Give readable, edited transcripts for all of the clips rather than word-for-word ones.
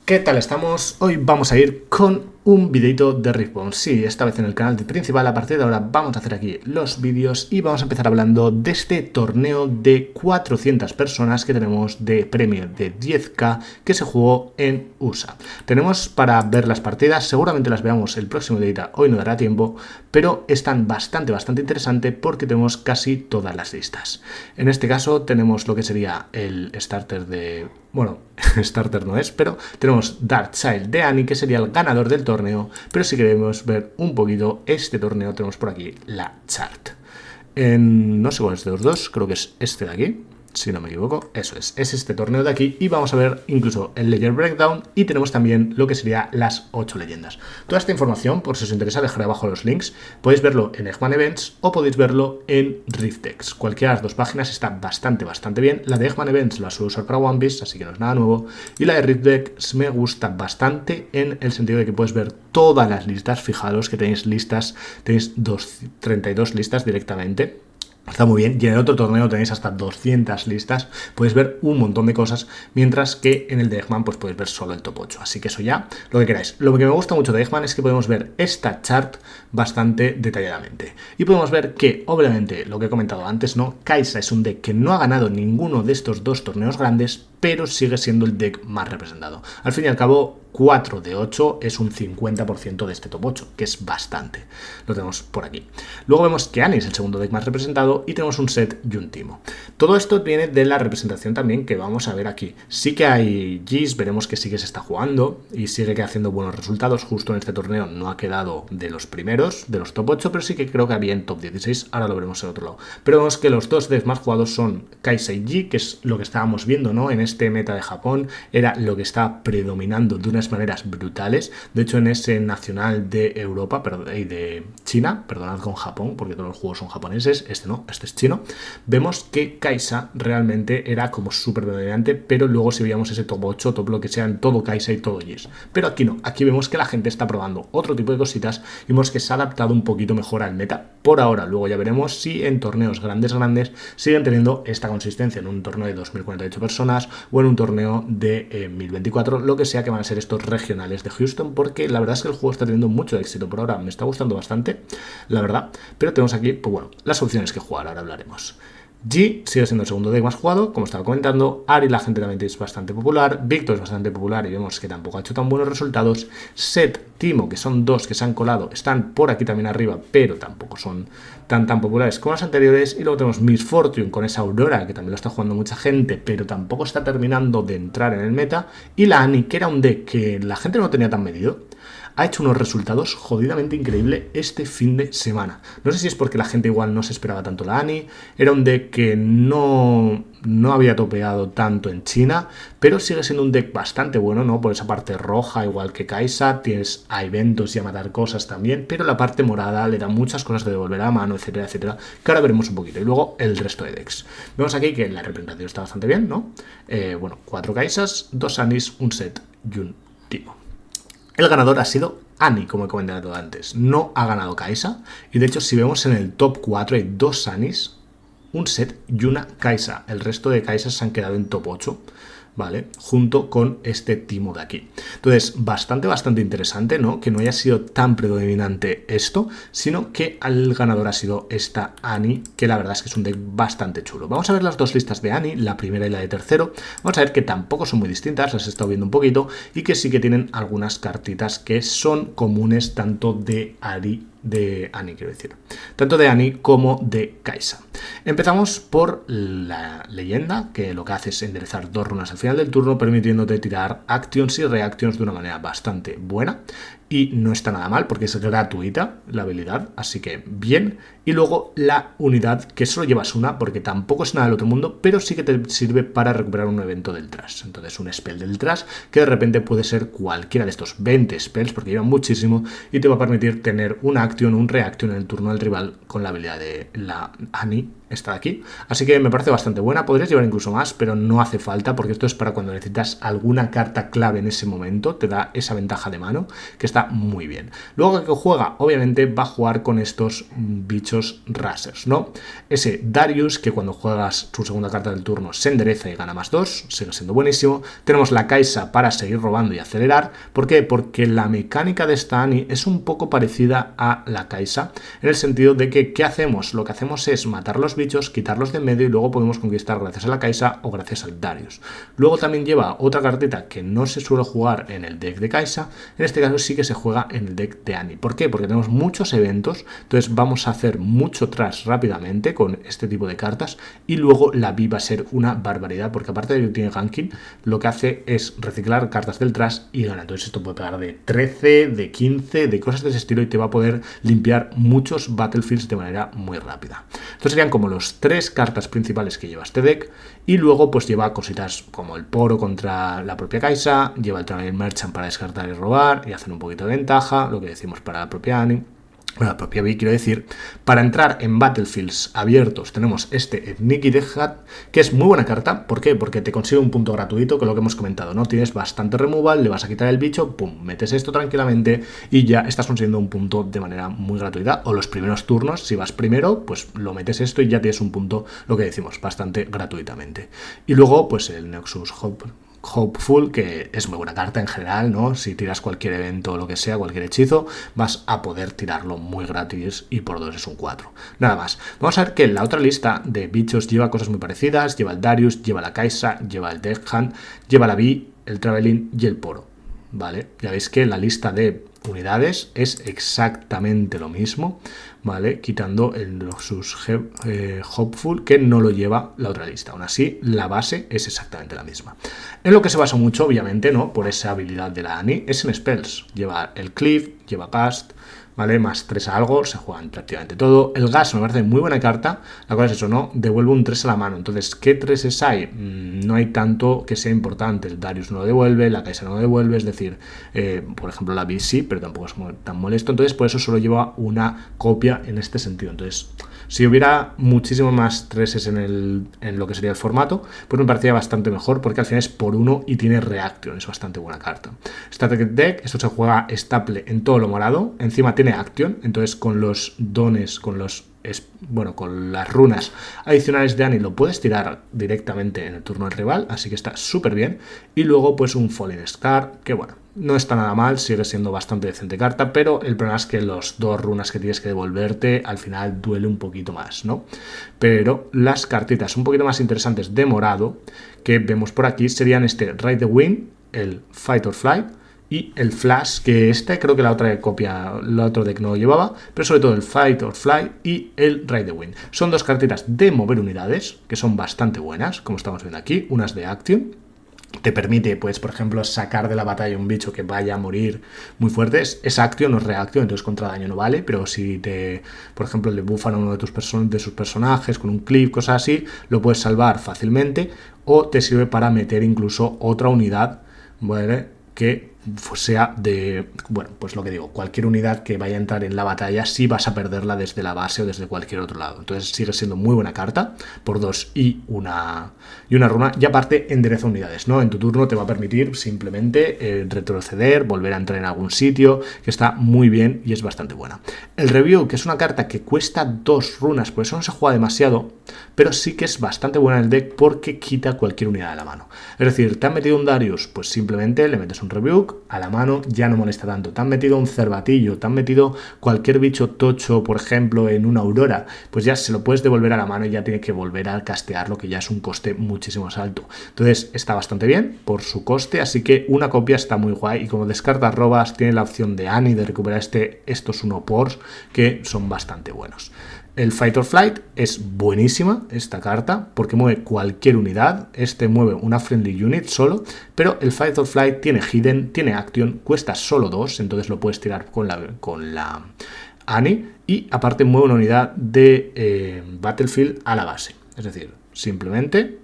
¿Qué tal estamos? Hoy vamos a ir con un videito de Riftbound. Sí, esta vez en el canal principal. A partir de ahora vamos a hacer aquí los vídeos y vamos a empezar hablando de este torneo de 400 personas que tenemos de Premier de 10K que se jugó en USA. Tenemos para ver las partidas, seguramente las veamos el próximo día, hoy no dará tiempo, pero están bastante interesantes porque tenemos casi todas las listas. En este caso tenemos lo que sería el starter de... Bueno, starter no es, pero tenemos Dark Child de Annie, que sería el ganador del torneo, pero si queremos ver un poquito este torneo, tenemos por aquí la chart. No sé cuál es de los dos, creo que es este de aquí, si no me equivoco, eso es este torneo de aquí, y vamos a ver incluso el Ledger Breakdown, y tenemos también lo que sería las 8 leyendas. Toda esta información, por si os interesa, dejaré abajo los links, podéis verlo en Eggman Events o podéis verlo en Riftex. Cualquiera de las dos páginas está bastante bien. La de Eggman Events la suelo usar para One Piece, así que no es nada nuevo, y la de Riftex me gusta bastante en el sentido de que puedes ver todas las listas. Fijaros que tenéis listas, tenéis 32 listas directamente. Está muy bien, y en el otro torneo tenéis hasta 200 listas, podéis ver un montón de cosas, mientras que en el de Eggman pues podéis ver solo el top 8, así que eso ya, lo que queráis. Lo que me gusta mucho de Eggman es que podemos ver esta chart bastante detalladamente, y podemos ver que, obviamente, lo que he comentado antes, ¿no? Kai'Sa es un deck que no ha ganado ninguno de estos dos torneos grandes, pero sigue siendo el deck más representado. Al fin y al cabo, 4 de 8 es un 50% de este top 8, que es bastante. Lo tenemos por aquí. Luego vemos que Annie es el segundo deck más representado y tenemos un Set y un Timo. Todo esto viene de la representación también que vamos a ver aquí. Sí que hay G's, veremos que sí que se está jugando y sigue haciendo buenos resultados. Justo en este torneo no ha quedado de los primeros, de los top 8, pero sí que creo que había en top 16, ahora lo veremos en otro lado. Pero vemos que los dos decks más jugados son Kai'Sa y G, que es lo que estábamos viendo, ¿no? En este meta de Japón era lo que está predominando de unas maneras brutales. De hecho, en ese nacional de Europa y de China, perdonad con Japón porque todos los juegos son japoneses, este no, este es chino, vemos que Kai'Sa realmente era como súper predominante, pero luego si veíamos ese top 8, top lo que sea, en todo Kai'Sa y todo Jis. Pero aquí no, aquí vemos que la gente está probando otro tipo de cositas y vemos que se ha adaptado un poquito mejor al meta por ahora. Luego ya veremos si en torneos grandes siguen teniendo esta consistencia en un torneo de 2048 personas o en un torneo de 1024, lo que sea que van a ser estos regionales de Houston, porque la verdad es que el juego está teniendo mucho éxito por ahora, me está gustando bastante, la verdad, pero tenemos aquí, pues bueno, las opciones que jugar, ahora hablaremos. G sigue siendo el segundo deck más jugado, como estaba comentando. Ari, la gente también es bastante popular. Victor es bastante popular y vemos que tampoco ha hecho tan buenos resultados. Set, Timo, que son dos que se han colado, están por aquí también arriba, pero tampoco son tan populares como las anteriores. Y luego tenemos Miss Fortune con esa Aurora, que también lo está jugando mucha gente, pero tampoco está terminando de entrar en el meta. Y la Annie, que era un deck que la gente no tenía tan medido, ha hecho unos resultados jodidamente increíbles este fin de semana. No sé si es porque la gente igual no se esperaba tanto la Annie, era un deck que no había topeado tanto en China, pero sigue siendo un deck bastante bueno, ¿no? Por esa parte roja, igual que Kai'Sa, tienes a eventos y a matar cosas también, pero la parte morada le da muchas cosas de devolver a mano, etcétera, que ahora veremos un poquito. Y luego el resto de decks. Vemos aquí que la representación está bastante bien, ¿no? Bueno, 4 Kai'Sas, 2 Annies, un Set y un Timo. El ganador ha sido Annie, como he comentado antes. No ha ganado Kai'Sa. Y de hecho, si vemos en el top 4 hay 2 Annies, un Set y una Kai'Sa. El resto de Kai'Sas se han quedado en top 8. ¿Vale? Junto con este Timo de aquí. Entonces, bastante interesante, ¿no? Que no haya sido tan predominante esto, sino que el ganador ha sido esta Annie, que la verdad es que es un deck bastante chulo. Vamos a ver las dos listas de Annie, la primera y la de tercero. Vamos a ver que tampoco son muy distintas, las he estado viendo un poquito, y que sí que tienen algunas cartitas que son comunes tanto de Annie, quiero decir, tanto de Annie como de Kai'Sa. Empezamos por la leyenda, que lo que hace es enderezar 2 runas al final del turno, permitiéndote tirar actions y reactions de una manera bastante buena. Y no está nada mal porque es gratuita la habilidad, así que bien. Y luego la unidad, que solo llevas una porque tampoco es nada del otro mundo, pero sí que te sirve para recuperar un evento del trash. Entonces un spell del trash que de repente puede ser cualquiera de estos 20 spells, porque llevan muchísimo, y te va a permitir tener una action, un reaction en el turno del rival con la habilidad de la Annie esta de aquí, así que me parece bastante buena. Podrías llevar incluso más, pero no hace falta, porque esto es para cuando necesitas alguna carta clave en ese momento, te da esa ventaja de mano, que está muy bien. Luego que juega, obviamente va a jugar con estos bichos Rashers, ¿no? Ese Darius, que cuando juegas su segunda carta del turno se endereza y gana +2, sigue siendo buenísimo. Tenemos la Kai'Sa para seguir robando y acelerar. ¿Por qué? Porque la mecánica de esta Annie es un poco parecida a la Kai'Sa, en el sentido de que, ¿qué hacemos? Lo que hacemos es matar los bichos, quitarlos de en medio y luego podemos conquistar gracias a la Kai'Sa o gracias al Darius. Luego también lleva otra cartita que no se suele jugar en el deck de Kai'Sa, en este caso sí que se juega en el deck de Annie. ¿Por qué? Porque tenemos muchos eventos, entonces vamos a hacer mucho trash rápidamente con este tipo de cartas y luego la Vi va a ser una barbaridad, porque aparte de que tiene ganking, lo que hace es reciclar cartas del trash y gana. Entonces esto puede pegar de 13, de 15, de cosas de ese estilo y te va a poder limpiar muchos battlefields de manera muy rápida. Entonces serían como los 3 cartas principales que lleva este deck, y luego pues lleva cositas como el Poro contra la propia Kai'Sa, lleva el Traveling Merchant para descartar y robar y hacer un poquito de ventaja, lo que decimos para la propia Annie. Bueno, la propia Vi, quiero decir. Para entrar en battlefields abiertos tenemos este Sneaky Death, que es muy buena carta. ¿Por qué? Porque te consigue un punto gratuito, con lo que hemos comentado, ¿no? Tienes bastante removal, le vas a quitar el bicho, pum, metes esto tranquilamente y ya estás consiguiendo un punto de manera muy gratuita. O los primeros turnos, si vas primero, pues lo metes esto y ya tienes un punto, lo que decimos, bastante gratuitamente. Y luego, pues el Nexus Hopeful, que es muy buena carta en general, ¿no? Si tiras cualquier evento o lo que sea, cualquier hechizo, vas a poder tirarlo muy gratis y por 2 es un 4. Nada más. Vamos a ver que la otra lista de bichos lleva cosas muy parecidas, lleva el Darius, lleva la Kai'Sa, lleva el Death Hunt, lleva la Vi, el Traveling y el Poro. ¿Vale? Ya veis que la lista de unidades es exactamente lo mismo, ¿vale? Quitando el Nexus Hopeful, que no lo lleva la otra lista. Aún así, la base es exactamente la misma. En lo que se basa mucho, obviamente, ¿no? Por esa habilidad de la Annie, es en spells. Lleva el Cleave, lleva Cast, ¿vale? Más 3 a algo, se juegan prácticamente todo. El gas me parece muy buena carta, la cual es eso, ¿no? Devuelve un 3 a la mano. Entonces, ¿qué 3s hay? No hay tanto que sea importante. El Darius no lo devuelve, la Kai'Sa no lo devuelve, es decir, por ejemplo, la Vi sí, pero tampoco es tan molesto. Entonces, por eso solo lleva una copia en este sentido. Entonces, si hubiera muchísimo más 3s en lo que sería el formato, pues me parecía bastante mejor, porque al final es por 1 y tiene Reaction, es bastante buena carta. Strategic Deck, esto se juega estable en todo lo morado, encima tiene Action, entonces con los dones, con las runas adicionales de Annie lo puedes tirar directamente en el turno del rival, así que está súper bien. Y luego pues un Falling Star, que bueno, no está nada mal, sigue siendo bastante decente carta, pero el problema es que los 2 runas que tienes que devolverte al final duele un poquito más, ¿no? Pero las cartitas un poquito más interesantes de morado que vemos por aquí serían este Ride the Wind, el Fight or Flight y el Flash, que creo que la otra copia, el otro deck no lo llevaba, pero sobre todo el Fight or Fly y el Ride the Wind. Son 2 cartitas de mover unidades, que son bastante buenas, como estamos viendo aquí, unas de Action. Te permite, pues, por ejemplo, sacar de la batalla un bicho que vaya a morir muy fuerte. Es Action, no es Reaction, entonces contra daño no vale, pero si por ejemplo, le buffan a uno de sus personajes con un clip, cosas así, lo puedes salvar fácilmente, o te sirve para meter incluso otra unidad, ¿vale? Que sea de, bueno, pues lo que digo, cualquier unidad que vaya a entrar en la batalla, si vas a perderla desde la base o desde cualquier otro lado. Entonces sigue siendo muy buena carta, por 2 y una runa, y aparte endereza unidades, ¿no? En tu turno te va a permitir simplemente retroceder, volver a entrar en algún sitio, que está muy bien y es bastante buena. El Review, que es una carta que cuesta 2 runas, por eso no se juega demasiado, pero sí que es bastante buena en el deck porque quita cualquier unidad de la mano. Es decir, te han metido un Darius, pues simplemente le metes un Rebuke a la mano, ya no molesta tanto. Te han metido un Cervatillo, te han metido cualquier bicho tocho, por ejemplo, en una Aurora, pues ya se lo puedes devolver a la mano y ya tiene que volver a castearlo, que ya es un coste muchísimo más alto. Entonces está bastante bien por su coste, así que una copia está muy guay, y como descartas robas, tiene la opción de Annie de recuperar estos 1-pors que son bastante buenos. El Fight or Flight es buenísima esta carta porque mueve cualquier unidad. Este mueve una Friendly Unit solo, pero el Fight or Flight tiene Hidden, tiene Action, cuesta solo 2, entonces lo puedes tirar con la Annie, y aparte mueve una unidad de Battlefield a la base. Es decir, simplemente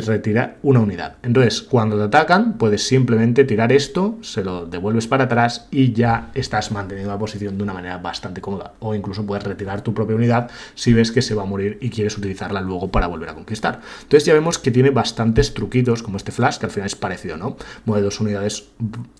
retira una unidad. Entonces, cuando te atacan, puedes simplemente tirar esto, se lo devuelves para atrás y ya estás manteniendo la posición de una manera bastante cómoda. O incluso puedes retirar tu propia unidad si ves que se va a morir y quieres utilizarla luego para volver a conquistar. Entonces ya vemos que tiene bastantes truquitos, como este flash, que al final es parecido, ¿no? Mueve 2 unidades,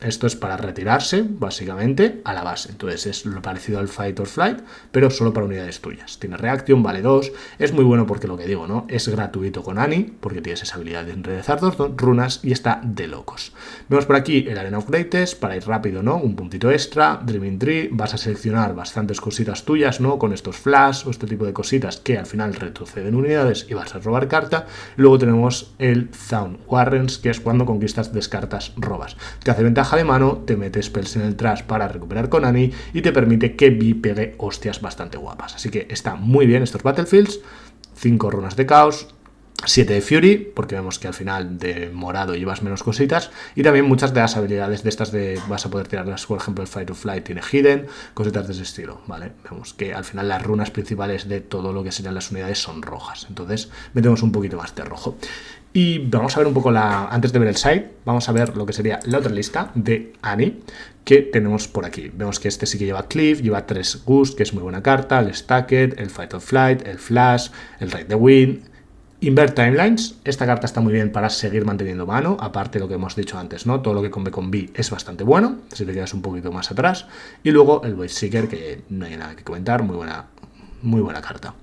esto es para retirarse, básicamente, a la base. Entonces es lo parecido al Fight or Flight, pero solo para unidades tuyas. Tiene reaction, vale 2, es muy bueno porque lo que digo, ¿no? Es gratuito con Annie, porque tienes esa habilidad de enderezar 2 runas y está de locos. Vemos por aquí el Arena of Greatest, para ir rápido, ¿no? Un puntito extra, Dreaming Tree, vas a seleccionar bastantes cositas tuyas, ¿no? Con estos flash o este tipo de cositas que al final retroceden unidades y vas a robar carta. Luego tenemos el Zaun Warrens, que es cuando conquistas, descartas, robas. Te hace ventaja de mano, te metes spells en el trash para recuperar con Annie y te permite que Vi pegue hostias bastante guapas. Así que está muy bien estos Battlefields. 5 runas de caos, 7 de Fury, porque vemos que al final de morado llevas menos cositas, y también muchas de las habilidades de estas de vas a poder tirarlas, por ejemplo el Fight or Flight tiene Hidden, cositas de ese estilo, ¿vale? Vemos que al final las runas principales de todo lo que serían las unidades son rojas, entonces metemos un poquito más de rojo. Y vamos a ver un poco antes de ver el site, vamos a ver lo que sería la otra lista de Annie que tenemos por aquí. Vemos que este sí que lleva Cliff, lleva 3 Ghost, que es muy buena carta, el Stacked, el Fight or Flight, el Flash, el Ride the Wind. Invert Timelines, esta carta está muy bien para seguir manteniendo mano, aparte de lo que hemos dicho antes, ¿no? Todo lo que come con B es bastante bueno, si te quedas un poquito más atrás. Y luego el Void Seeker, que no hay nada que comentar, muy buena carta.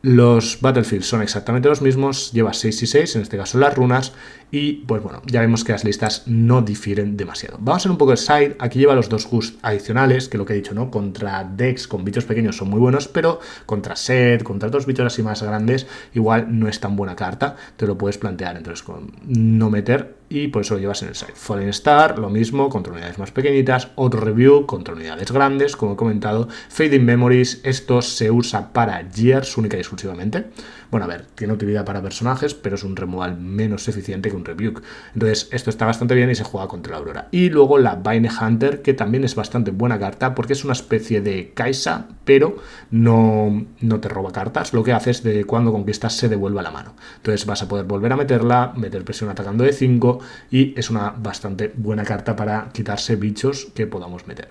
Los Battlefields son exactamente los mismos, lleva 6 y 6, en este caso las runas, y pues bueno, ya vemos que las listas no difieren demasiado. Vamos a ver un poco el side, aquí lleva los 2 Ghosts adicionales, que lo que he dicho, ¿no? Contra decks con bichos pequeños son muy buenos, pero contra set, contra otros bichos así más grandes, igual no es tan buena carta, te lo puedes plantear, entonces con no meter, y por eso lo llevas en el side. Fallen Star, lo mismo, contra unidades más pequeñitas, otro Review contra unidades grandes, como he comentado, Fading Memories, esto se usa para Gears única y exclusivamente. Bueno, a ver, tiene utilidad para personajes, pero es un removal menos eficiente que un Rebuke. Entonces, esto está bastante bien y se juega contra la Aurora. Y luego la Vine Hunter, que también es bastante buena carta, porque es una especie de Kaisa, pero no te roba cartas. Lo que hace es de cuando conquistas se devuelve a la mano. Entonces vas a poder volver a meterla, meter presión atacando de 5, y es una bastante buena carta para quitarse bichos que podamos meter.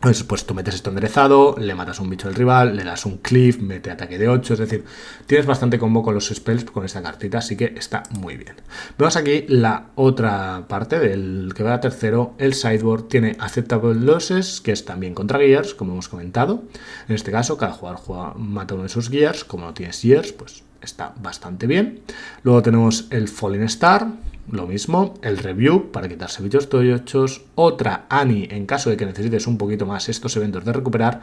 Pues tú metes esto enderezado, le matas a un bicho del rival, le das un cliff, mete ataque de 8, es decir, tienes bastante combo con los spells con esta cartita, así que está muy bien. Vemos aquí la otra parte del que va a tercero, el sideboard tiene Acceptable Losses, que es también contra Gears, como hemos comentado. En este caso, cada jugador mata uno de sus Gears, como no tienes Gears, pues está bastante bien. Luego tenemos el Falling Star, lo mismo, el Review para quitarse bichos tochos, otra Annie en caso de que necesites un poquito más estos eventos de recuperar,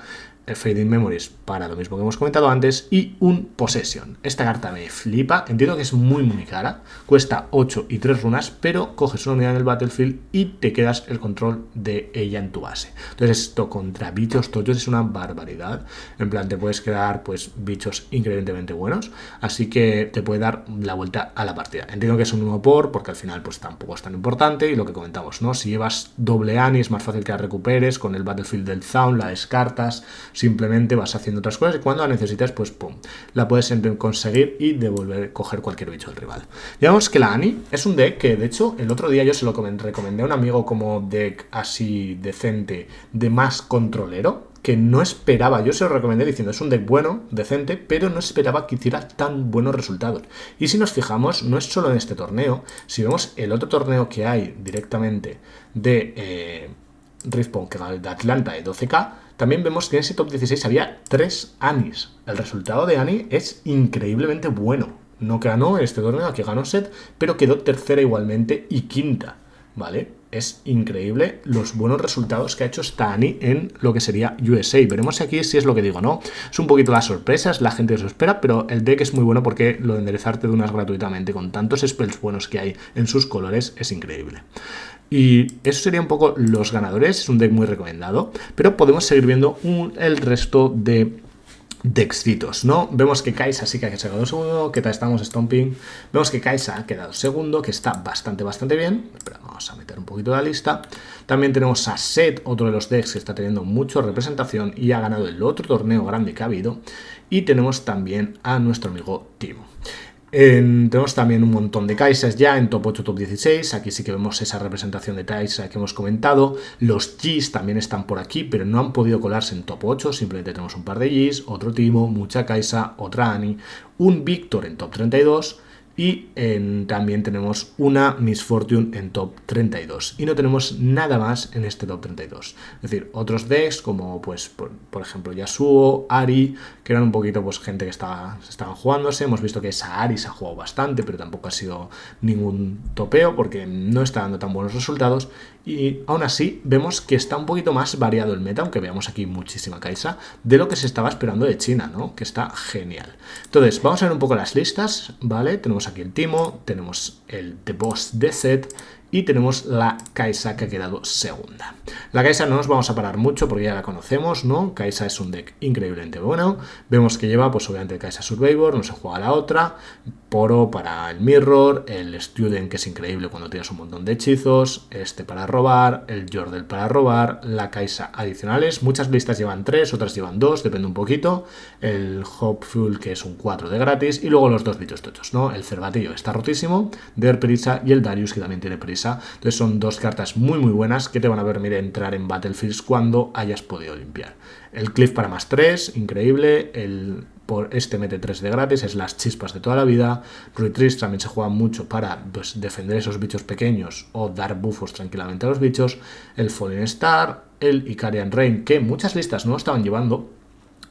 el Fading Memories para lo mismo que hemos comentado antes, y un Possession. Esta carta me flipa, entiendo que es muy cara, cuesta 8 y 3 runas, pero coges una unidad en el Battlefield y te quedas el control de ella en tu base. Entonces esto contra bichos tochos es una barbaridad, en plan te puedes quedar pues bichos increíblemente buenos, así que te puede dar la vuelta a la partida. Entiendo que es un 1 porque al final pues tampoco es tan importante, y lo que comentamos, ¿no? Si llevas doble Annie es más fácil que la recuperes, con el Battlefield del Zaun la descartas, simplemente vas haciendo otras cosas y cuando la necesitas pues pum, la puedes conseguir y devolver, coger cualquier bicho del rival. Ya vemos que la Annie es un deck que de hecho el otro día yo se lo recomendé a un amigo como deck así decente de más controlero, que no esperaba, yo se lo recomendé diciendo es un deck bueno, decente, pero no esperaba que hiciera tan buenos resultados. Y si nos fijamos, no es solo en este torneo, si vemos el otro torneo que hay directamente de Riftbone, que es el de Atlanta de 12K, también vemos que en ese top 16 había 3 Annies. El resultado de Annie es increíblemente bueno. No ganó este torneo, aquí ganó Set, pero quedó tercera igualmente y quinta, ¿vale? Es increíble los buenos resultados que ha hecho esta Annie en lo que sería USA. Veremos aquí si es lo que digo, ¿no? Es un poquito las sorpresas, la gente se espera, pero el deck es muy bueno porque lo de enderezarte de unas gratuitamente con tantos spells buenos que hay en sus colores es increíble. Y eso sería un poco los ganadores, es un deck muy recomendado, pero podemos seguir viendo el resto de dexitos, ¿no? Vemos que Kaisa sí que ha quedado segundo, que estamos Stomping. Vemos que Kaisa ha quedado segundo, que está bastante bien. Pero vamos a meter un poquito de la lista. También tenemos a Set, otro de los decks que está teniendo mucha representación y ha ganado el otro torneo grande que ha habido. Y tenemos también a nuestro amigo Timo. Tenemos también un montón de Kaisas ya en top 8, top 16. Aquí sí que vemos esa representación de Kaisa que hemos comentado. Los Gs también están por aquí, pero no han podido colarse en top 8. Simplemente tenemos un par de Gs, otro Timo, mucha Kaisa, otra Annie, un Víctor en top 32. Y también tenemos una Miss Fortune en top 32. Y no tenemos nada más en este top 32. Es decir, otros decks como pues por ejemplo Yasuo, Ahri, que eran un poquito pues gente que estaban jugándose. Hemos visto que esa Ahri se ha jugado bastante, pero tampoco ha sido ningún topeo porque no está dando tan buenos resultados. Y aún así vemos que está un poquito más variado el meta, aunque veamos aquí muchísima Kaisa, de lo que se estaba esperando de China, ¿no? Que está genial. Entonces, vamos a ver un poco las listas, ¿vale? Tenemos aquí el Timo, tenemos el The Boss de Set y tenemos la Kaisa que ha quedado segunda. La Kaisa no nos vamos a parar mucho porque ya la conocemos, ¿no? Kaisa es un deck increíblemente bueno. Vemos que lleva, pues obviamente, el Kaisa Survivor, no se juega la otra. Poro para el Mirror, el Student, que es increíble cuando tienes un montón de hechizos, este para robar, el Yordle para robar, la Kaisa adicionales. Muchas listas llevan 3, otras llevan 2, depende un poquito. El Hopeful, que es un 4 de gratis, y luego los dos bichos tochos, ¿no? El Cervatillo está rotísimo, Der Prisa, y el Darius, que también tiene prisa. Entonces son dos cartas muy buenas que te van a permitir entrar en Battlefields cuando hayas podido limpiar. El Cliff para más 3, increíble. Por este mete 3 de gratis, es las chispas de toda la vida. Retreat también se juega mucho para pues, defender esos bichos pequeños o dar buffos tranquilamente a los bichos. El Fallen Star, el Icarian Rain, que muchas listas no estaban llevando,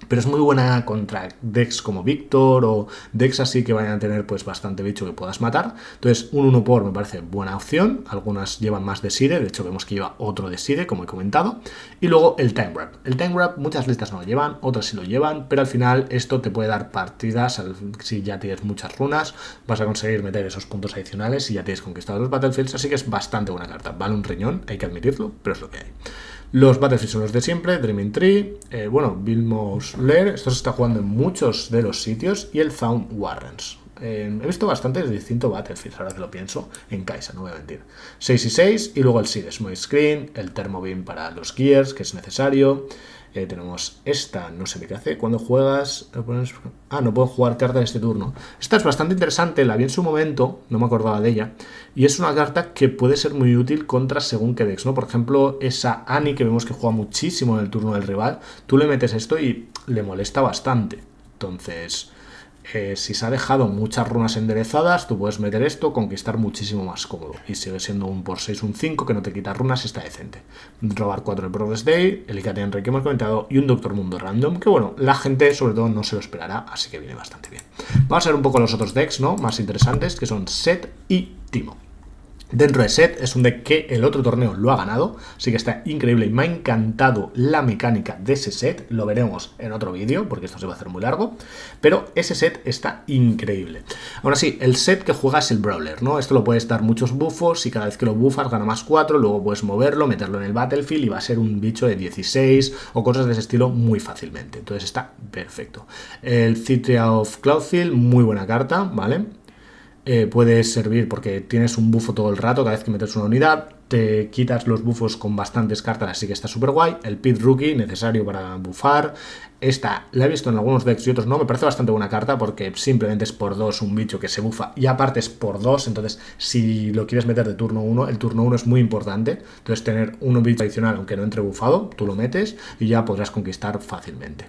pero es muy buena contra decks como Víctor o decks así que vayan a tener pues bastante bicho que puedas matar. Entonces un 1 por me parece buena opción. Algunas llevan más de Sire, de hecho vemos que lleva otro de Sire, como he comentado. Y luego el Time Wrap. El Time Wrap muchas listas no lo llevan, otras sí lo llevan, pero al final esto te puede dar partidas. Si ya tienes muchas runas, vas a conseguir meter esos puntos adicionales y ya tienes conquistado los Battlefields, así que es bastante buena carta. Vale un riñón, hay que admitirlo, pero es lo que hay. Los Battlefields son los de siempre, Dreaming Tree, Vilmos Lair, esto se está jugando en muchos de los sitios, y el Found Warrens. He visto bastantes distintos Battlefields, ahora que lo pienso, en Kaisa, no voy a mentir. 6 y 6, y luego el Seed Small Screen, el Thermobeam para los Gears, que es necesario. Tenemos esta, no sé qué hace, cuando juegas... no puedo jugar carta en este turno. Esta es bastante interesante, la vi en su momento, no me acordaba de ella, y es una carta que puede ser muy útil contra según qué decks, ¿no? Por ejemplo, esa Annie que vemos que juega muchísimo en el turno del rival, tú le metes esto y le molesta bastante. Entonces... si se ha dejado muchas runas enderezadas, tú puedes meter esto, conquistar muchísimo más cómodo. Y sigue siendo un por 6, un 5, que no te quita runas, está decente. Robar 4 el Progress Day, el Icarian Rey que hemos comentado, y un Doctor Mundo random, que bueno, la gente sobre todo no se lo esperará, así que viene bastante bien. Vamos a ver un poco los otros decks, ¿no? Más interesantes, que son Set y Timo. Dentro de Set es un deck que el otro torneo lo ha ganado, así que está increíble y me ha encantado la mecánica de ese Set. Lo veremos en otro vídeo porque esto se va a hacer muy largo, pero ese Set está increíble. Ahora sí, el Set que juega es el Brawler, ¿no? Esto lo puedes dar muchos buffos y cada vez que lo buffas gana más 4, luego puedes moverlo, meterlo en el Battlefield y va a ser un bicho de 16 o cosas de ese estilo muy fácilmente. Entonces está perfecto. El Citria of Cloudfield, muy buena carta, ¿vale? Puede servir porque tienes un bufo todo el rato, cada vez que metes una unidad, te quitas los bufos con bastantes cartas, así que está súper guay. El Pit Rookie, necesario para bufar. Esta la he visto en algunos decks y otros no, me parece bastante buena carta porque simplemente es por 2 un bicho que se bufa y aparte es por 2, entonces si lo quieres meter de turno 1, el turno 1 es muy importante, entonces tener un bicho adicional aunque no entre bufado, tú lo metes y ya podrás conquistar fácilmente.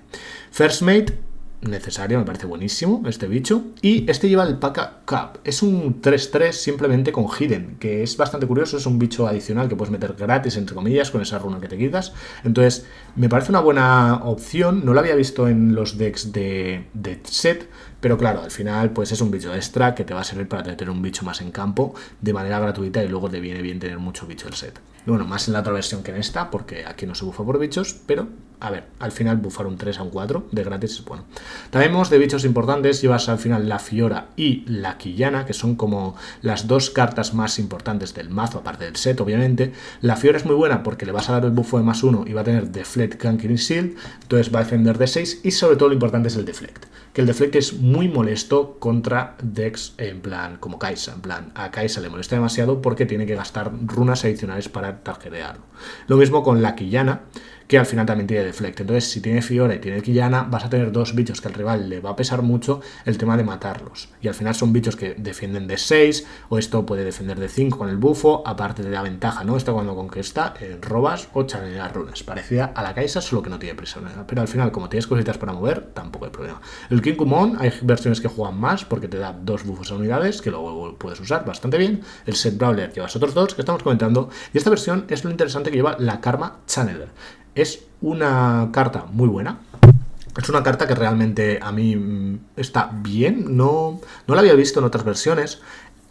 First Mate, necesario, me parece buenísimo este bicho. Y este lleva el P.A.K.A. Cup. Es un 3-3 simplemente con Hidden, que es bastante curioso, es un bicho adicional que puedes meter gratis, entre comillas, con esa runa que te quitas. Entonces, me parece una buena opción. No lo había visto en los decks de Set, pero claro, al final pues es un bicho extra que te va a servir para tener un bicho más en campo de manera gratuita y luego te viene bien tener mucho bicho el Set. Bueno, más en la otra versión que en esta, porque aquí no se bufa por bichos, pero a ver, al final bufar un 3 a un 4 de gratis es bueno. También vemos de bichos importantes, llevas al final la Fiora y la Quillana, que son como las dos cartas más importantes del mazo, aparte del Set, obviamente. La Fiora es muy buena porque le vas a dar el bufo de +1 y va a tener Deflect, Ganking y Shield, entonces va a defender de 6 y sobre todo lo importante es el Deflect. Que el Deflect es muy molesto contra decks en plan como Kaisa, en plan a Kaisa le molesta demasiado porque tiene que gastar runas adicionales para targetearlo. Lo mismo con la Quillana, que al final también tiene deflect. Entonces, si tiene Fiora y tiene Quillana, vas a tener dos bichos que al rival le va a pesar mucho el tema de matarlos. Y al final son bichos que defienden de 6, o esto puede defender de 5 con el bufo, aparte de la ventaja, ¿no? Esto cuando conquista, robas o chaneas runas. Parecida a la Kai'Sa, solo que no tiene prisa. Pero al final, como tienes cositas para mover, tampoco hay problema. El King Kumon, hay versiones que juegan más porque te da 2 bufos a unidades, que luego puedes usar bastante bien. El set Brawler llevas otros 2 que estamos comentando. Y esta versión es lo interesante que lleva la Karma Channeler. Es una carta muy buena. Es una carta que realmente a mí está bien. No la había visto en otras versiones.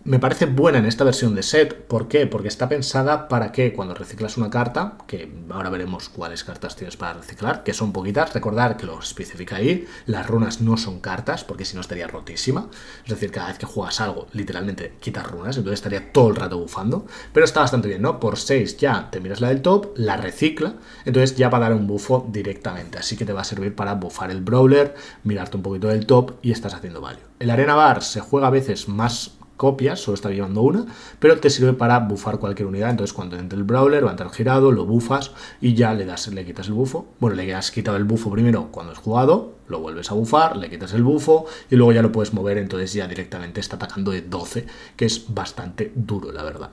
Me parece buena en esta versión de set. ¿Por qué? Porque está pensada para que cuando reciclas una carta, que ahora veremos cuáles cartas tienes para reciclar, que son poquitas, recordar que lo especifica ahí, las runas no son cartas, porque si no estaría rotísima. Es decir, cada vez que juegas algo, literalmente quitas runas, entonces estaría todo el rato bufando. Pero está bastante bien, ¿no? Por 6 ya te miras la del top, la recicla, entonces ya va a dar un bufo directamente. Así que te va a servir para bufar el Brawler, mirarte un poquito del top y estás haciendo value. El Arena Bar se juega a veces más copias, solo está llevando una, pero te sirve para bufar cualquier unidad. Entonces cuando entre el Brawler va a entrar girado, lo bufas y ya le quitas el bufo. Bueno, le has quitado el bufo primero cuando has jugado, lo vuelves a bufar, le quitas el bufo y luego ya lo puedes mover, entonces ya directamente está atacando de 12, que es bastante duro, la verdad.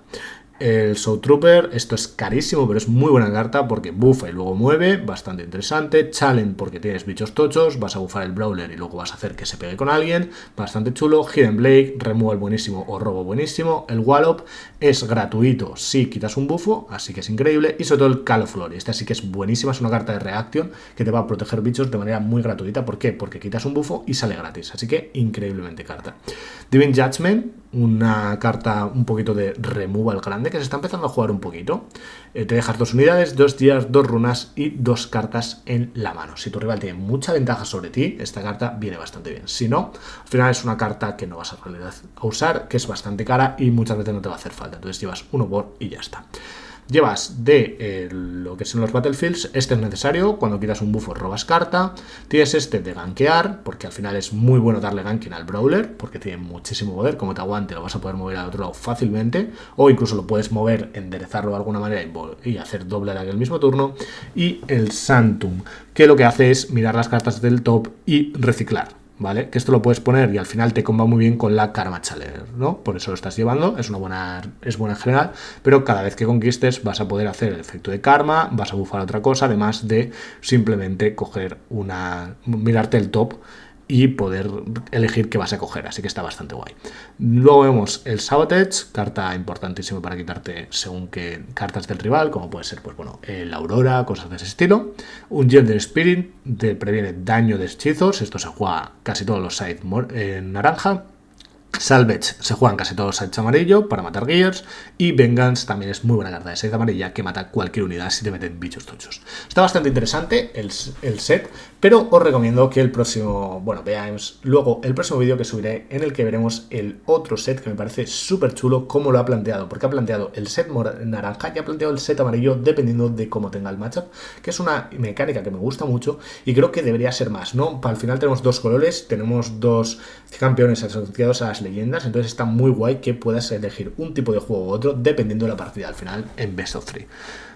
El Soul Trooper, esto es carísimo, pero es muy buena carta porque bufa y luego mueve, bastante interesante. Challenge porque tienes bichos tochos, vas a bufar el Brawler y luego vas a hacer que se pegue con alguien, bastante chulo. Hidden Blade, removal buenísimo o robo buenísimo. El Wallop es gratuito si quitas un bufo, así que es increíble. Y sobre todo el Call of Glory, esta sí que es buenísima, es una carta de reaction que te va a proteger bichos de manera muy gratuita. ¿Por qué? Porque quitas un bufo y sale gratis, así que increíblemente carta. Divine Judgment, una carta un poquito de removal grande que se está empezando a jugar un poquito. Te dejas 2 unidades, 2 días, 2 runas y 2 cartas en la mano. Si tu rival tiene mucha ventaja sobre ti, esta carta viene bastante bien. Si no, al final es una carta que no vas a usar, que es bastante cara y muchas veces no te va a hacer falta. Entonces llevas uno por y ya está. Llevas de lo que son los Battlefields, este es necesario, cuando quitas un bufo robas carta, tienes este de gankear, porque al final es muy bueno darle ganking al Brawler, porque tiene muchísimo poder, como te aguante lo vas a poder mover al otro lado fácilmente, o incluso lo puedes mover, enderezarlo de alguna manera y hacer doble ataque el mismo turno, y el Sanctum, que lo que hace es mirar las cartas del top y reciclar. ¿Vale? Que esto lo puedes poner y al final te comba muy bien con la Karma Channeler, ¿no? Por eso lo estás llevando, es buena en general, pero cada vez que conquistes vas a poder hacer el efecto de karma, vas a bufar otra cosa, además de simplemente mirarte el top y poder elegir qué vas a coger, así que está bastante guay. Luego vemos el Sabotage, carta importantísima para quitarte según qué cartas del rival, como puede ser, pues bueno, el Aurora, cosas de ese estilo. Un Gender Spirit te previene daño de hechizos, esto se juega casi todos los sides en naranja. Salvage se juegan casi todos sides amarillo para matar gears, y Vengeance también es muy buena carta de side amarilla que mata cualquier unidad si te meten bichos tochos. Está bastante interesante el set, pero os recomiendo que veáis luego el próximo vídeo que subiré, en el que veremos el otro set que me parece súper chulo como lo ha planteado, porque ha planteado el set naranja y ha planteado el set amarillo dependiendo de cómo tenga el matchup, que es una mecánica que me gusta mucho y creo que debería ser más, ¿no? Al final tenemos 2 colores, tenemos 2 campeones asociados a las leyendas, entonces está muy guay que puedas elegir un tipo de juego u otro dependiendo de la partida al final en Best of 3.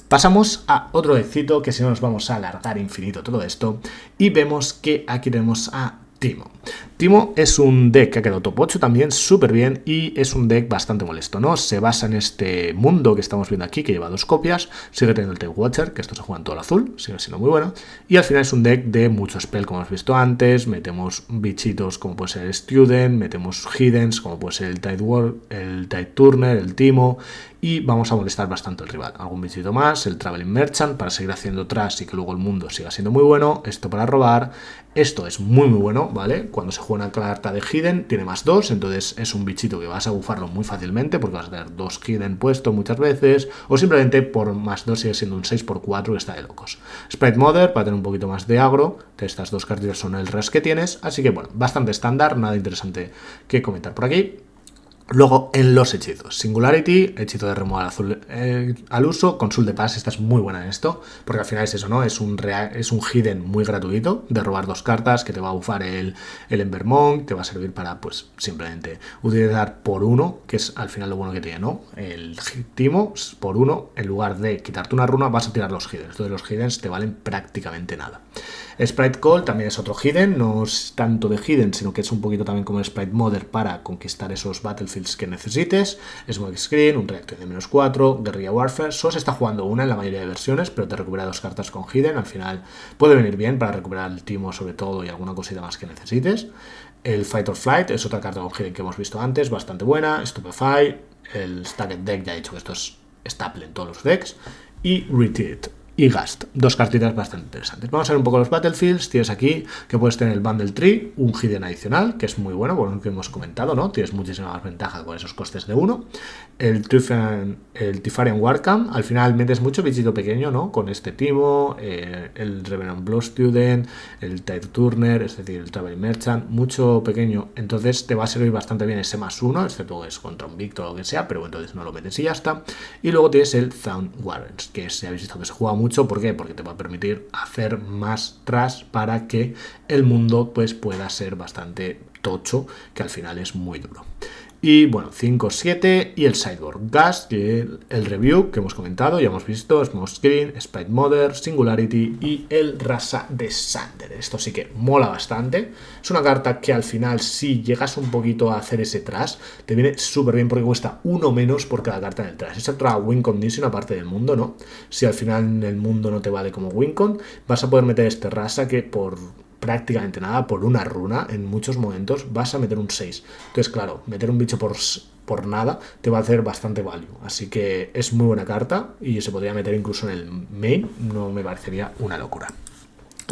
Pasamos a otro deckcito, que si no nos vamos a alargar infinito todo esto, y vemos que aquí tenemos a Teemo. Teemo es un deck que ha quedado top 8 también, súper bien, y es un deck bastante molesto, ¿no? Se basa en este mundo que estamos viendo aquí, que lleva 2 copias, sigue teniendo el Time Watcher, que esto se juega en todo el azul, sigue siendo muy bueno, y al final es un deck de mucho spell, como hemos visto antes, metemos bichitos como puede ser el Student, metemos Hiddens, como puede ser el Tide Turner, el Teemo, y vamos a molestar bastante al rival. Algún bichito más, el Traveling Merchant para seguir haciendo trash y que luego el mundo siga siendo muy bueno, esto para robar, esto es muy bueno, ¿vale? Cuando se juega una carta de Hidden tiene +2, entonces es un bichito que vas a bufarlo muy fácilmente porque vas a tener 2 Hidden puestos muchas veces, o simplemente por +2 sigue siendo un 6×4 que está de locos. Sprite Mother para tener un poquito más de agro, estas 2 cartitas son el res que tienes, así que bueno, bastante estándar, nada interesante que comentar por aquí. Luego en los hechizos, Singularity, hechizo de removal azul al uso, Consult the Past, esta es muy buena en esto, porque al final es eso, ¿no? Es un hidden muy gratuito de robar 2 cartas que te va a bufar el Embermonk, te va a servir para pues simplemente utilizar por 1, que es al final lo bueno que tiene, ¿no? El Timo por 1, en lugar de quitarte una runa vas a tirar los hiddens, entonces los hiddens te valen prácticamente nada. Sprite Call también es otro hidden, no es tanto de hidden, sino que es un poquito también como Sprite Mother para conquistar esos battlefields que necesites. Smoke Screen, un reactor de -4, Guerrilla Warfare. Solo se está jugando una en la mayoría de versiones, pero te recupera 2 cartas con hidden. Al final puede venir bien para recuperar el timo sobre todo y alguna cosita más que necesites. El Fight or Flight es otra carta con hidden que hemos visto antes, bastante buena. Stupefy, el Stacked Deck, ya he dicho que esto es staple en todos los decks. Y Retreat y Gast, 2 cartitas bastante interesantes. Vamos a ver un poco los Battlefields. Tienes aquí que puedes tener el Bundle Tree, un hidden adicional, que es muy bueno, por lo que hemos comentado, ¿no? Tienes muchísima más ventaja con esos costes de 1. El Tifarian Warcam, al final metes mucho bichito pequeño, ¿no? Con este timo, el Revenant Blood Student, el Tide Turner, es decir, el Traveling Merchant, mucho pequeño, entonces te va a servir bastante bien ese +1, excepto es contra un Victor o lo que sea, pero entonces no lo metes y ya está. Y luego tienes el Sound Warrants, que ya habéis visto que se juega mucho, ¿por qué? Porque te va a permitir hacer más trash para que el mundo pues pueda ser bastante tocho, que al final es muy duro. Y bueno, 5, 7 y el Sideboard Gas, que el Review que hemos comentado, ya hemos visto, Smoke Screen, Sprite Mother, Singularity y el Rasa de Sander. Esto sí que mola bastante. Es una carta que al final, si llegas un poquito a hacer ese trash, te viene súper bien porque cuesta 1 menos por cada carta en el trash. Es otra win condition aparte del mundo, ¿no? Si al final el mundo no te vale como win con, vas a poder meter este Rasa que por prácticamente nada, por una runa, en muchos momentos vas a meter un 6. Entonces, claro, meter un bicho por nada te va a hacer bastante value. Así que es muy buena carta y se podría meter incluso en el main, no me parecería una locura.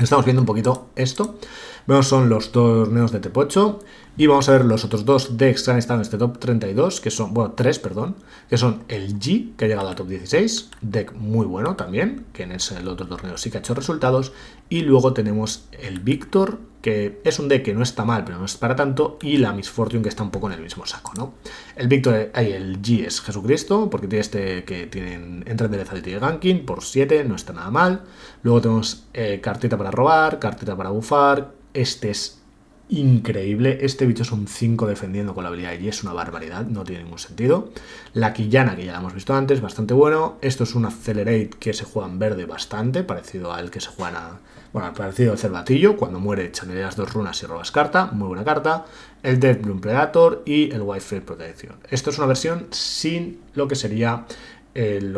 Estamos viendo un poquito esto. Vemos son los torneos de Tepocho. Y vamos a ver los otros 2 decks que han estado en este top 32, que son, bueno, 3, perdón, que son el G, que ha llegado al top 16, deck muy bueno también, que en el otro torneo sí que ha hecho resultados, y luego tenemos el Victor, que es un deck que no está mal, pero no es para tanto, y la Miss Fortune, que está un poco en el mismo saco, ¿no? El Victor, el G es Jesucristo, porque tiene este que tienen entra de lethality de ganking, por 7, no está nada mal. Luego tenemos cartita para robar, cartita para bufar, este es increíble, este bicho es un 5 defendiendo con la habilidad y es una barbaridad, no tiene ningún sentido. La Quillana, que ya la hemos visto antes, bastante bueno. Esto es un Accelerate que se juega en verde bastante, parecido al que se juega parecido al Cervatillo, cuando muere chaneleas 2 runas y robas carta, muy buena carta. El Death Bloom Predator y el Wi-Fi Protection. Esto es una versión sin lo que sería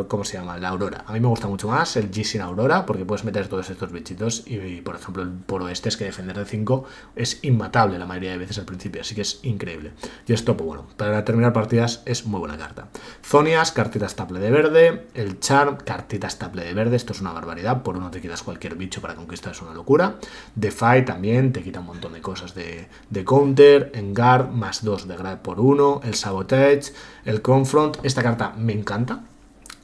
¿cómo se llama? La Aurora. A mí me gusta mucho más el G sin Aurora porque puedes meter todos estos bichitos y por ejemplo, el poro este es que defender de 5 es inmatable la mayoría de veces al principio, así que es increíble. Y esto, pues bueno, para terminar partidas es muy buena carta. Zonias, cartita estable de verde. El Charm, cartita estable de verde. Esto es una barbaridad. Por 1 te quitas cualquier bicho para conquistar, es una locura. Defy también te quita un montón de cosas de counter. Engar, +2 de grad por 1. El Sabotage, el Confront. Esta carta me encanta.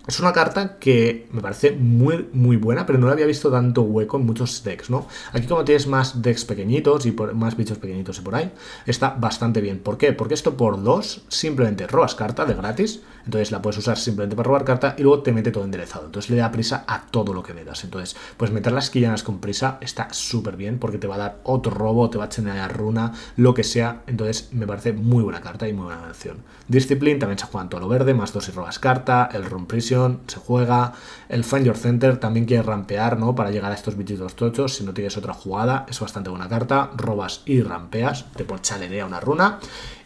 Es una carta que me parece muy, muy buena, pero no la había visto tanto hueco en muchos decks, ¿no? Aquí como tienes más decks pequeñitos y más bichos pequeñitos y por ahí, está bastante bien. ¿Por qué? Porque esto por 2 simplemente robas carta de gratis, entonces la puedes usar simplemente para robar carta y luego te mete todo enderezado. Entonces le da prisa a todo lo que metas. Entonces, pues meter las quillanas con prisa está súper bien porque te va a dar otro robo, te va a generar runa, lo que sea. Entonces me parece muy buena carta y muy buena opción. Discipline también se juega en todo lo verde, +2 si robas carta, el Rune Prison se juega, el Find Your Center también quiere rampear, ¿no? Para llegar a estos bichitos tochos, si no tienes otra jugada, es bastante buena carta, robas y rampeas, te chalerea una runa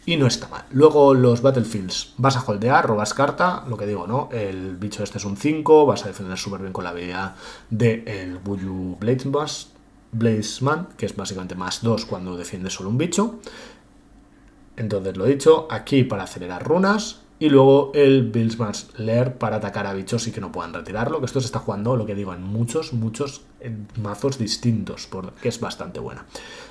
y no está mal. Luego los Battlefields, vas a holdear, robas carta, lo que digo, ¿no? El bicho este es un 5, vas a defender súper bien con la habilidad del Buyu Bladesman, que es básicamente +2 cuando defiendes solo un bicho. Entonces lo he dicho, aquí para acelerar runas. Y luego el Billsman's Lair para atacar a bichos y que no puedan retirarlo. Que esto se está jugando, lo que digo, en muchos mazos distintos, que es bastante buena.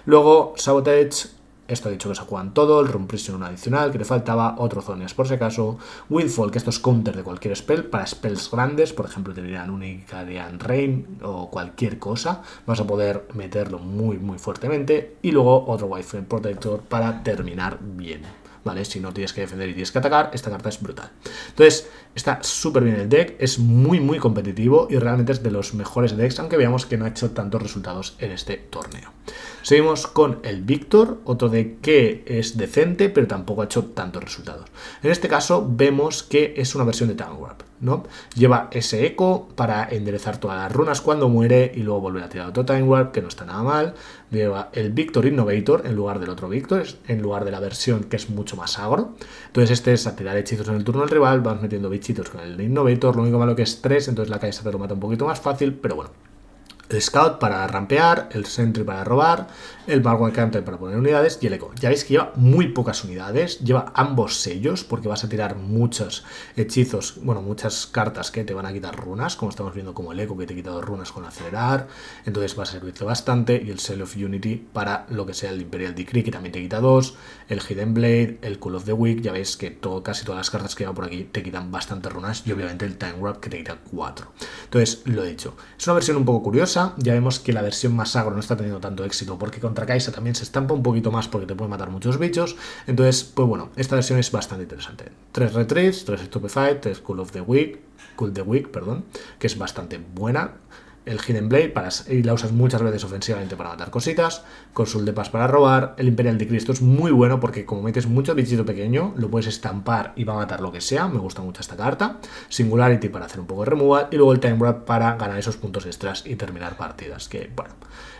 Luego Sabotage, esto he dicho que se juegan todo. El Rune Prison un adicional que le faltaba. Otro Zonias por si acaso. Windfall, que esto es counter de cualquier spell. Para spells grandes, por ejemplo, te dirían Unicarian Rain o cualquier cosa. Vas a poder meterlo muy, muy fuertemente. Y luego otro Wi-Fi Protector para terminar bien. ¿vale? Si no tienes que defender y tienes que atacar, esta carta es brutal. Entonces, está súper bien el deck, es muy competitivo y realmente es de los mejores decks, aunque veamos que no ha hecho tantos resultados en este torneo. Seguimos con el Victor, otro deck que es decente, pero tampoco ha hecho tantos resultados. En este caso, vemos que es una versión de Time Warp, ¿no? Lleva ese eco para enderezar todas las runas cuando muere y luego volver a tirar otro Time Warp, que no está nada mal. Lleva el Victor Innovator en lugar del otro Victor, en lugar de la versión que es mucho más agro. Entonces este es a tirar hechizos en el turno del rival, vamos metiendo bichitos con el Innovator, lo único malo que es 3, entonces la cabeza te lo mata un poquito más fácil, pero bueno. El Scout para rampear, el Sentry para robar, el Marvel Counter para poner unidades y el Echo. Ya veis que lleva muy pocas unidades, lleva ambos sellos porque vas a tirar muchos hechizos, bueno, muchas cartas que te van a quitar runas, como estamos viendo como el Echo que te quita 2 runas con acelerar, entonces va a servirte bastante, y el Seal of Unity para lo que sea el Imperial Decree que también te quita 2, el Hidden Blade, el Cool of the Week, ya veis que casi todas las cartas que lleva por aquí te quitan bastantes runas y obviamente el Time Warp que te quita 4. Entonces, lo he dicho, es una versión un poco curiosa. Ya vemos que la versión más agro no está teniendo tanto éxito porque contra Kai'Sa también se estampa un poquito más porque te puede matar muchos bichos. Entonces, pues bueno, esta versión es bastante interesante. 3 Retreats, 3 Stupefy, 3 Cool the Week, que es bastante buena. El Hidden Blade y la usas muchas veces ofensivamente para matar cositas. Consul de Paz para robar. El Imperial Decree, esto es muy bueno porque como metes mucho bichito pequeño, lo puedes estampar y va a matar lo que sea. Me gusta mucho esta carta. Singularity para hacer un poco de removal. Y luego el Time Warp para ganar esos puntos extras y terminar partidas. Que bueno,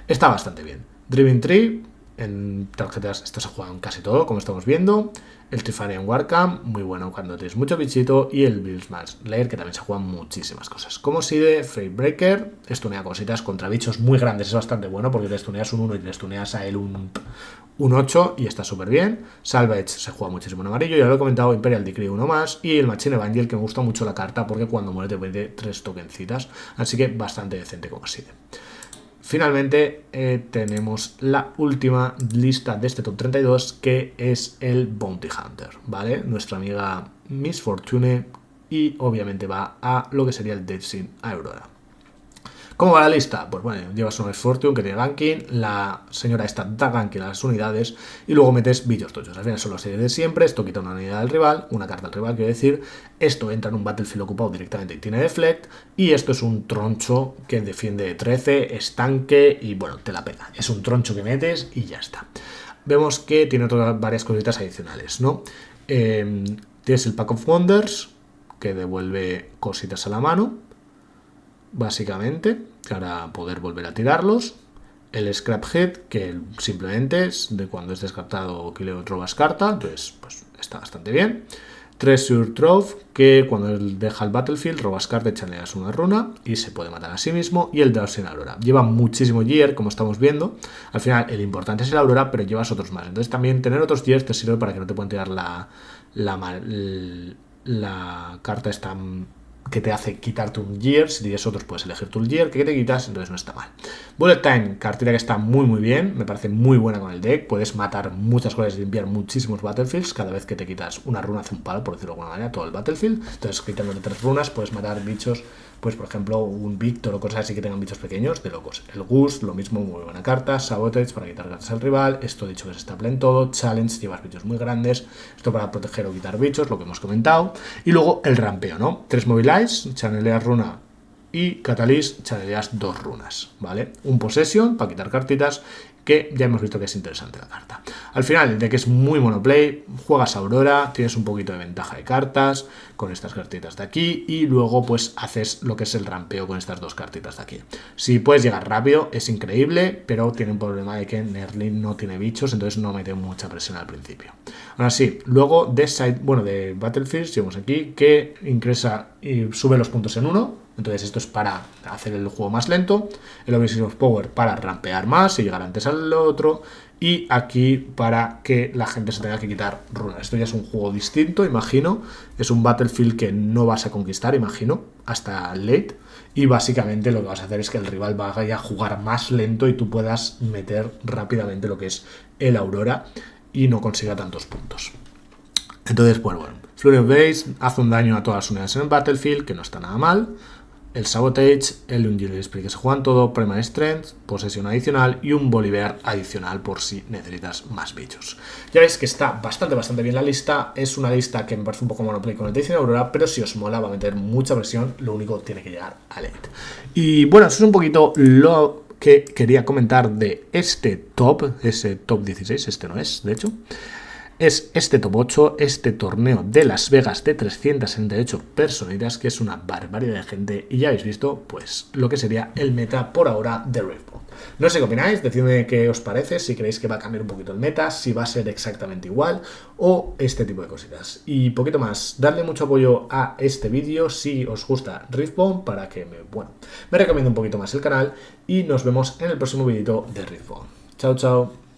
está bastante bien. Driven Tree. En tarjetas esto se juega en casi todo, como estamos viendo. El Trifarian Warcamp, muy bueno cuando tienes mucho bichito. Y el Billsmash Lair, que también se juegan muchísimas cosas. Como Side, Freight Breaker, estunea cositas contra bichos muy grandes, es bastante bueno porque te estuneas un 1 y te estuneas a él un 8 y está súper bien. Salvage se juega muchísimo en amarillo, ya lo he comentado. Imperial Decree uno más. Y el Machine Evangel, que me gusta mucho la carta porque cuando muere te pone 3 tokencitas. Así que bastante decente como Side. Finalmente tenemos la última lista de este top 32, que es el Bounty Hunter, ¿vale? Nuestra amiga Miss Fortune, y obviamente va a lo que sería el Dead Sin Aurora. ¿Cómo va la lista? Pues bueno, llevas un Fortune que tiene ganking, la señora esta da ganking a las unidades y luego metes bichos tochos. Al final son las series de siempre, esto quita una unidad del rival, una carta al rival, quiero decir, esto entra en un battlefield ocupado directamente y tiene deflect, y esto es un troncho que defiende 13, estanque y bueno, te la pega. Es un troncho que metes y ya está. Vemos que tiene otras varias cositas adicionales, ¿no? Tienes el Pack of Wonders, que devuelve cositas a la mano, básicamente, para poder volver a tirarlos. El Scrap Head, que simplemente es de cuando es descartado o que le robas carta, entonces pues está bastante bien. Treasure Trove, que cuando deja el battlefield robas carta y chaneas una runa y se puede matar a sí mismo. Y el Drowsy Aurora, lleva muchísimo gear, como estamos viendo. Al final el importante es el Aurora, pero llevas otros más, entonces también tener otros gears te sirve para que no te puedan tirar la carta esta que te hace quitarte un gear. Si tienes otros puedes elegir tu gear que te quitas, entonces no está mal. Bullet Time, cartera que está muy bien, me parece muy buena con el deck. Puedes matar muchas cosas y limpiar muchísimos battlefields. Cada vez que te quitas una runa hace un palo, por decirlo de alguna manera, todo el battlefield. Entonces quitándote 3 runas puedes matar bichos, pues por ejemplo un Victor o cosas así que tengan bichos pequeños, de locos. El Goose, lo mismo, muy buena carta. Sabotage para quitar cartas al rival, esto dicho que se estapla en todo. Challenge, llevas bichos muy grandes, esto para proteger o quitar bichos, lo que hemos comentado. Y luego el rampeo, ¿no? 3 Mobilize, chaneleas runa y Catalyst, chaneleas 2 runas, ¿vale? Un Possession para quitar cartitas, que ya hemos visto que es interesante la carta. Al final el deck es muy monoplay, juegas Aurora, tienes un poquito de ventaja de cartas con estas cartitas de aquí y luego pues haces lo que es el rampeo con estas 2 cartitas de aquí. Si puedes llegar rápido es increíble, pero tiene un problema de que Nerlin no tiene bichos, entonces no mete mucha presión al principio. Ahora sí, luego de Battlefields llevamos aquí que ingresa y sube los puntos en 1. Entonces esto es para hacer el juego más lento. El Obsession of Power para rampear más y llegar antes al otro. Y aquí para que la gente se tenga que quitar runas. Esto ya es un juego distinto, imagino. Es un Battlefield que no vas a conquistar, imagino, hasta late. Y básicamente lo que vas a hacer es que el rival vaya a jugar más lento y tú puedas meter rápidamente lo que es el Aurora y no consiga tantos puntos. Entonces, bueno. Flurry of Base hace un daño a todas las unidades en el Battlefield, que no está nada mal. el Sabotage, el Ungil Spree que se juegan todo, Primal Strength, posesión adicional y un Bolívar adicional por si necesitas más bichos. Ya veis que está bastante bien la lista, es una lista que me parece un poco monoplay con el Tizen Aurora, pero si os mola va a meter mucha presión, lo único tiene que llegar a late. Y bueno, eso es un poquito lo que quería comentar de este top, ese top 16, este no es, de hecho. Es este top 8, este torneo de Las Vegas de 368 personitas, que es una barbaridad de gente, y ya habéis visto pues lo que sería el meta por ahora de Riftbound. No sé qué opináis, decidme qué os parece, si creéis que va a cambiar un poquito el meta, si va a ser exactamente igual o este tipo de cositas. Y poquito más, darle mucho apoyo a este vídeo si os gusta Riftbound para que me recomiende un poquito más el canal y nos vemos en el próximo vídeo de Riftbound. Chao, chao.